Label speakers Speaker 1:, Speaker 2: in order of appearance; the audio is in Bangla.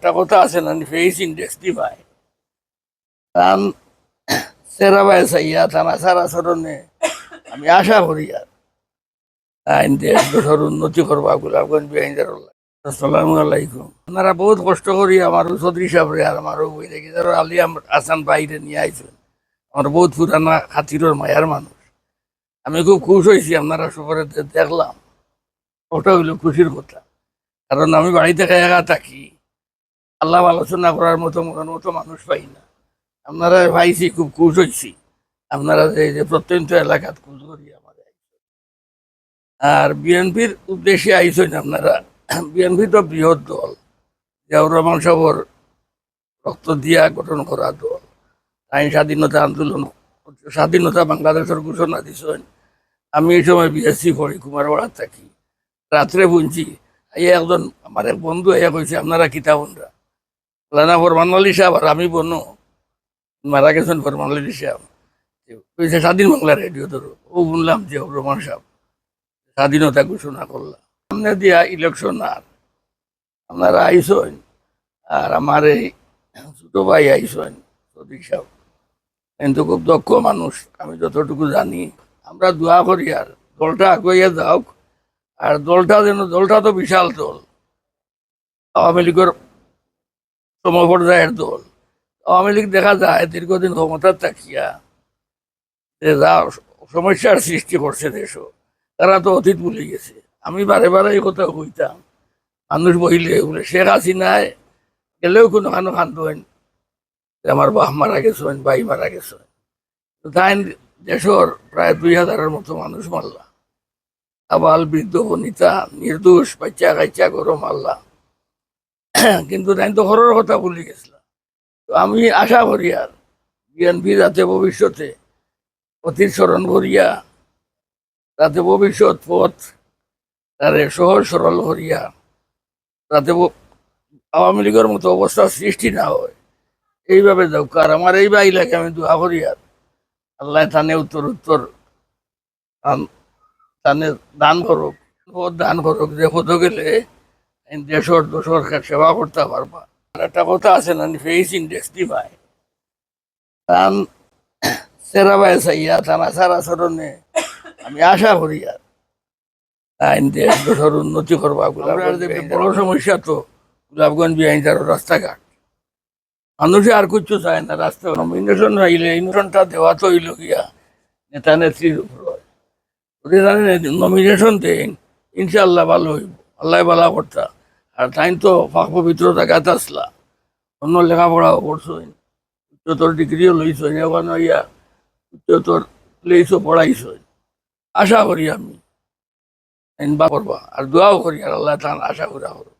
Speaker 1: একটা কথা আছে না, ফেস ইন্ডেক্স দিবাই কারণ সেরাবাই চাইয়া থানা সারা সরণে আমি আশা করি আর আইন দেশ দেশের উন্নতি করবা গোলাপগঞ্জ বিআইনদারুল্লাহ। আসসালামু আলাইকুম। আপনারা বহুত কষ্ট করি আমার চৌধুরী সাহেবরে আর আমার বই দেখি আলী আসান বাইরে নিয়ে আইছেন। আমার বহুত পুরানা খাতিরের মায়ার মানুষ। আমি খুব খুশ হয়েছি আপনারা সফরে দেখলাম, ওটা হইল খুশির কথা। কারণ আমি বাড়িতে একা থাকি, আল্লাহ আলোচনা করার মতো মনের মতো মানুষ পাই না। আপনারা পাইছি, খুব খুশ হয়েছি। আপনারা যে প্রত্যন্ত এলাকাত খুশ করি আমাদের। আর বিএনপির উদ্দেশ্যে আইসেন আপনারা। বিএনপি তো বৃহৎ দল, জিয়াউর রহমান সাহেবের রক্ত দিয়া গঠন করা দল। আইন স্বাধীনতা আন্দোলন, স্বাধীনতা বাংলাদেশের ঘোষণা দিছেন। আমি এই সময় বিএসসি পড়ি, কুমারপাড়া থাকি। রাত্রে বুঝছি এই একজন আমার এক বন্ধু এয়া কইছে আপনারা কিতা বনরা না ফরমান আলী সাহেব আর আমি বনো মারা গেছেন ফরমান আলী সাহেব কইছে স্বাধীন বাংলা রেডিও ধরো। ও শুনলাম যে রহমান সাহেব স্বাধীনতা ঘোষণা করলাম। সামনে দিয়া ইলেকশন আর আপনারা আইসেন। আর আমার এই ছোট ভাই আইসেন সদীক সাহেব, কিন্তু খুব দক্ষ মানুষ আমি যতটুকু জানি। আমরা দোয়া করি আর দলটা আগুয়াইয়া যাওক। আর দলটা তো বিশাল দল, আওয়ামী লীগের সমপর্যায়ের দল। আওয়ামী লীগ দেখা যায় দীর্ঘদিন ক্ষমতার থাকিয়া যা সমস্যার সৃষ্টি করছে দেশও, তারা তো অতীত ভুলে গেছে। আমি বারে বারে এই কথা কইতাম, মানুষ বহিলে বলে শেখ হাসিনায় গেলেও কোনো খান আমার বাপ মারা গেছেন, ভাই মারা গেছেন। তাই দেশের প্রায় 2000-এর মতো মানুষ মারলা, আবাল বৃদ্ধ বনিতা নির্দোষ বাচ্চা কাচ্চা গরম মারলা। কিন্তু তাই তো হরর কথা ভুলে গেছিলাম। তো আমি আশা করি আর বিএনপি যাতে ভবিষ্যতে অতীত স্মরণ করিয়া যাতে ভবিষ্যৎ পথ তারে সহজ সরল করিয়া যাতে আওয়ামী লীগের মতো অবস্থা সৃষ্টি না হয়, এইভাবে যাও। আর আমার এই বাইলাকে আমি দোয়া করি আর আল্লাহ তানে উত্তর তানে দান করুক, দান করুক, যে পদ গেলে দেশের দোষর সেবা করতে পারবা। একটা কথা আছে না, ফেস ইন্ডেক্স দিবাই কারণ সেরাবাই চাইয়া থানা সারা সরণে আমি আশা করি আর আইন দেশ দেশের উন্নতি করবা গোলাপগঞ্জ। বড় সমস্যা তো গোলাপগঞ্জ বিআইনদার রাস্তাঘাট, মানুষে আর কিছু চায় না। রাস্তা নমিনেশন হইলে ইনশনটা দেওয়া তো হইল গিয়া নেতা নেত্রীর উপর। যদি নমিনেশন দেন ইনশাল্লাহ ভালো হইব, আল্লাহ ভালো করতা। আর তাই তো পাক পবিত্রতা গাছ আসলা, অন্য লেখাপড়াও করছেন, উচ্চতর ডিগ্রিও লইছেন, এখন ইয়া উচ্চতর প্লেসও পড়াইছেন। আশা করি আমি করবা আর দোয়াও করি আর আল্লাহ তার আশা করা করবো।